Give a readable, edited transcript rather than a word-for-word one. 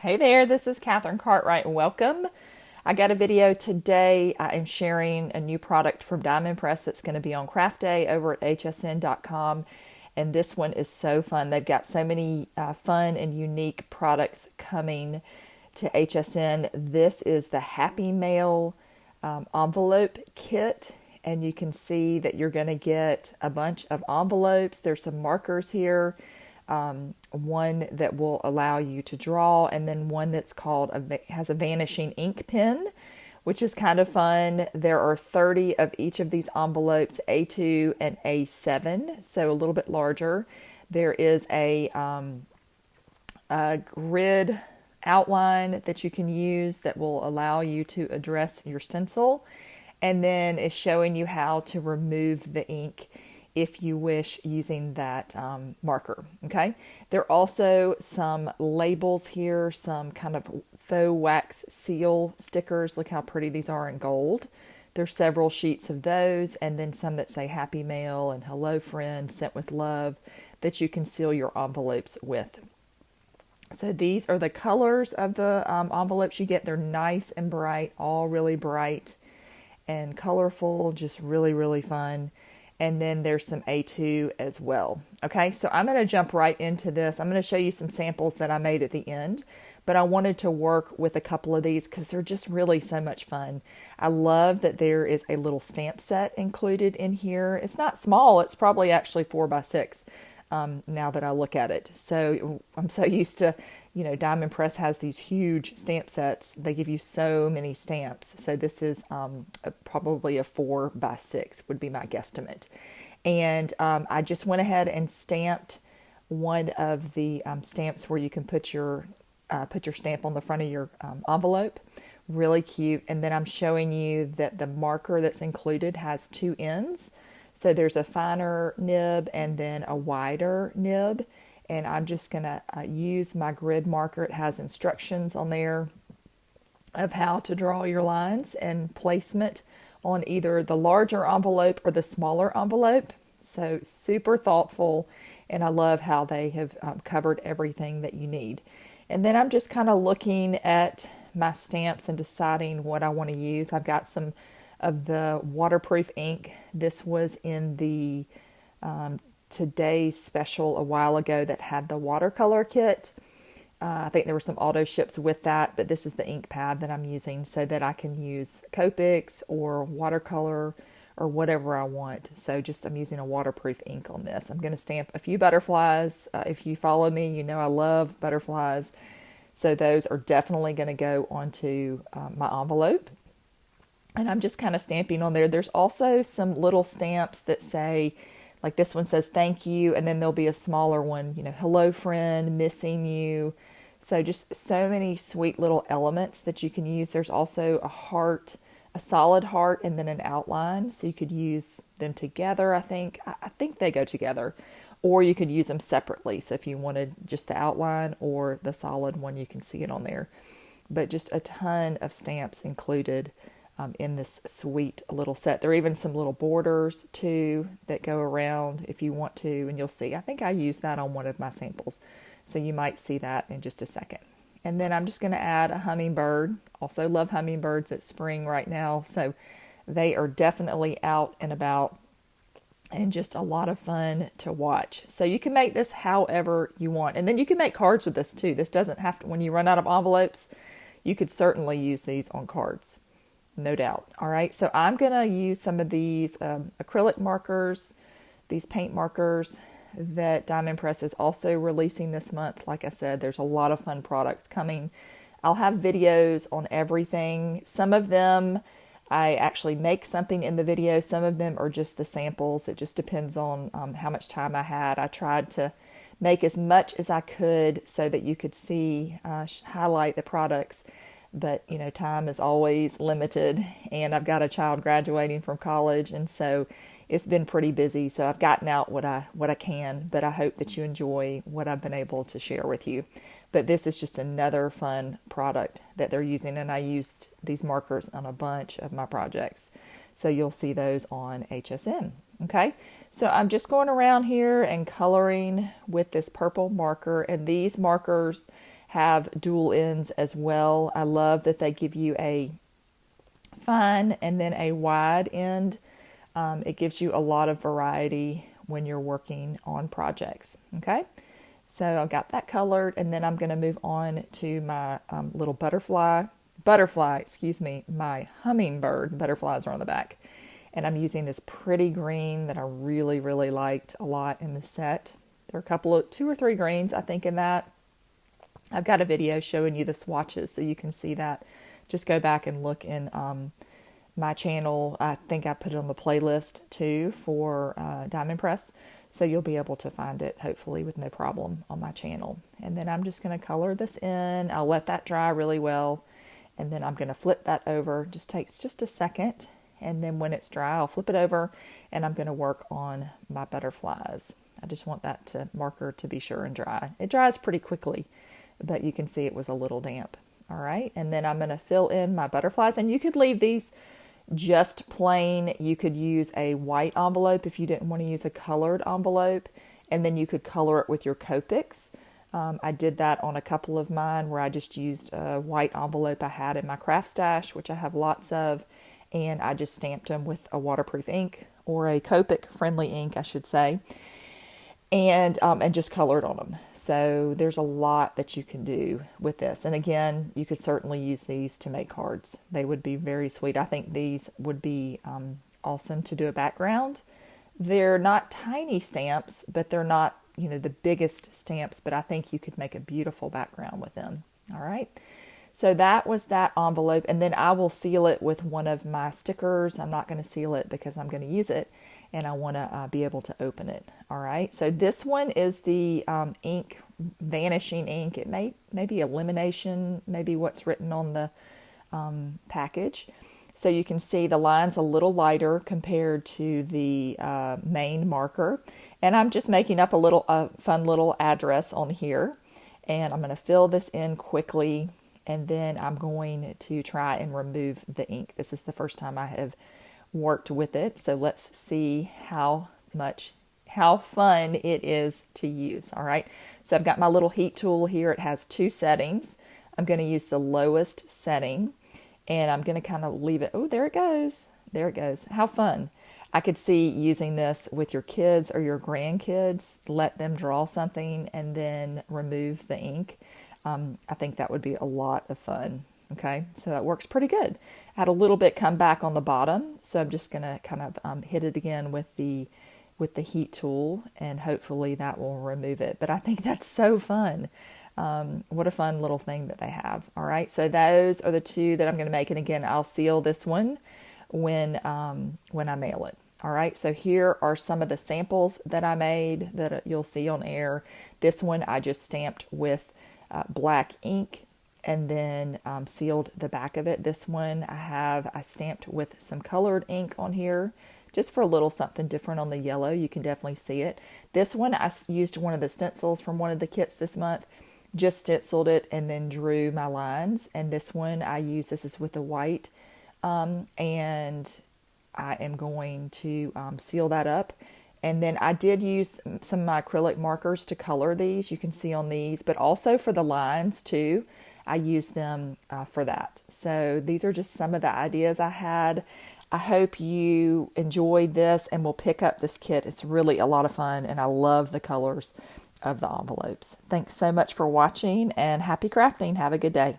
Hey there, this is Catherine Cartwright. Welcome. I got a video today. I am sharing a new product from Diamond Press that's going to be on Craft Day over at hsn.com. And this one is so fun. They've got so many fun and unique products coming to HSN. This is the Happy Mail envelope kit. And you can see that you're going to get a bunch of envelopes. There's some markers here. One that will allow you to draw, and then one that's has a vanishing ink pen, which is kind of fun. There are 30 of each of these envelopes, A2 and A7, so a little bit larger. There is a grid outline that you can use that will allow you to address your stencil, and then it's showing you how to remove the ink if you wish, using that marker. Okay, there are also some labels here, some kind of faux wax seal stickers. Look how pretty these are in gold. There's several sheets of those, and then some that say Happy Mail and Hello Friend, Sent with Love, that you can seal your envelopes with. So these are the colors of the envelopes you get. They're nice and bright, all really bright and colorful, just really, really fun. And then there's some A2 as well. Okay, so I'm going to jump right into this. I'm going to show you some samples that I made at the end, but I wanted to work with a couple of these because they're just really so much fun. I love that there is a little stamp set included in here. It's not small. It's probably actually 4x6 now that I look at it. So I'm so used to, Diamond Press has these huge stamp sets. They give you so many stamps. So this is probably a 4x6 would be my guesstimate. And I just went ahead and stamped one of the stamps where you can put your stamp on the front of your envelope. Really cute. And then I'm showing you that the marker that's included has two ends. So there's a finer nib and then a wider nib. And I'm just going to use my grid marker. It has instructions on there of how to draw your lines and placement on either the larger envelope or the smaller envelope. So super thoughtful, and I love how they have covered everything that you need. And then I'm just kind of looking at my stamps and deciding what I want to use. I've got some of the waterproof ink. This was in the Today's special a while ago that had the watercolor kit. I think there were some Autoships with that, but this is the ink pad that I'm using so that I can use Copics or watercolor or whatever I want. So I'm using a waterproof ink on this. I'm going to stamp a few butterflies. If you follow me, you know I love butterflies. So those are definitely going to go onto my envelope. And I'm just kind of stamping on there. There's also some little stamps that say, like this one says thank you, and then there'll be a smaller one, hello friend, missing you. So just so many sweet little elements that you can use. There's also a heart, a solid heart, and then an outline. So you could use them together, I think. I think they go together. Or you could use them separately. So if you wanted just the outline or the solid one, you can see it on there. But just a ton of stamps included in this sweet little set. There are even some little borders too that go around if you want to, and you'll see. I think I used that on one of my samples, so you might see that in just a second. And then I'm just going to add a hummingbird. Also love hummingbirds. It's spring right now, so they are definitely out and about and just a lot of fun to watch. So you can make this however you want, and then you can make cards with this too. This doesn't have to, when you run out of envelopes, you could certainly use these on cards. No doubt. All right, so I'm going to use some of these acrylic markers, these paint markers that Diamond Press is also releasing this month. Like I said, there's a lot of fun products coming. I'll have videos on everything. Some of them I actually make something in the video. Some of them are just the samples. It just depends on how much time I had. I tried to make as much as I could so that you could see, highlight the products. But, time is always limited, and I've got a child graduating from college, and so it's been pretty busy. So I've gotten out what I can, but I hope that you enjoy what I've been able to share with you. But this is just another fun product that they're using, and I used these markers on a bunch of my projects. So you'll see those on HSN. Okay, so I'm just going around here and coloring with this purple marker, and these markers have dual ends as well. I love that they give you a fine and then a wide end. It gives you a lot of variety when you're working on projects. Okay, so I've got that colored, and then I'm going to move on to my little butterfly, my hummingbird. Butterflies are on the back. And I'm using this pretty green that I really, really liked a lot in the set. There are two or three greens, I think, in that. I've got a video showing you the swatches so you can see that. Just go back and look in my channel. I think I put it on the playlist too for Diamond Press. So you'll be able to find it, hopefully, with no problem on my channel. And then I'm just going to color this in. I'll let that dry really well. And then I'm going to flip that over. Just takes just a second. And then when it's dry, I'll flip it over and I'm going to work on my butterflies. I just want that marker to be sure and dry. It dries pretty quickly, but you can see it was a little damp. All right, and then I'm going to fill in my butterflies, and you could leave these just plain. You could use a white envelope if you didn't want to use a colored envelope, and then you could color it with your Copics. I did that on a couple of mine where I just used a white envelope I had in my craft stash, which I have lots of, and I just stamped them with a waterproof ink, or a Copic friendly ink, I should say, and just colored on them. So there's a lot that you can do with this. And again, you could certainly use these to make cards. They would be very sweet. I think these would be awesome to do a background. They're not tiny stamps, but they're not, the biggest stamps, but I think you could make a beautiful background with them. All right. So that was that envelope, and then I will seal it with one of my stickers. I'm not going to seal it because I'm going to use it, and I want to be able to open it. All right, so this one is the ink, vanishing ink. It may be elimination, maybe what's written on the package. So you can see the line's a little lighter compared to the main marker, and I'm just making up a fun little address on here, and I'm going to fill this in quickly. And then I'm going to try and remove the ink. This is the first time I have worked with it. So let's see how fun it is to use. All right. So I've got my little heat tool here. It has two settings. I'm going to use the lowest setting, and I'm going to kind of leave it. Oh, there it goes. There it goes. How fun. I could see using this with your kids or your grandkids. Let them draw something and then remove the ink. I think that would be a lot of fun. Okay, so that works pretty good. I had a little bit come back on the bottom, so I'm just going to kind of hit it again with the heat tool, and hopefully that will remove it. But I think that's so fun. What a fun little thing that they have. All right, so those are the two that I'm going to make, and again, I'll seal this one when I mail it. All right, so here are some of the samples that I made that you'll see on air. This one I just stamped with black ink and then sealed the back of it. This one I stamped with some colored ink on here just for a little something different on the yellow. You can definitely see it. This one I used one of the stencils from one of the kits this month, just stenciled it and then drew my lines. And this one this is with the white, and I am going to seal that up. And then I did use some of my acrylic markers to color these. You can see on these, but also for the lines too. I used them for that. So these are just some of the ideas I had. I hope you enjoyed this and will pick up this kit. It's really a lot of fun, and I love the colors of the envelopes. Thanks so much for watching, and happy crafting. Have a good day.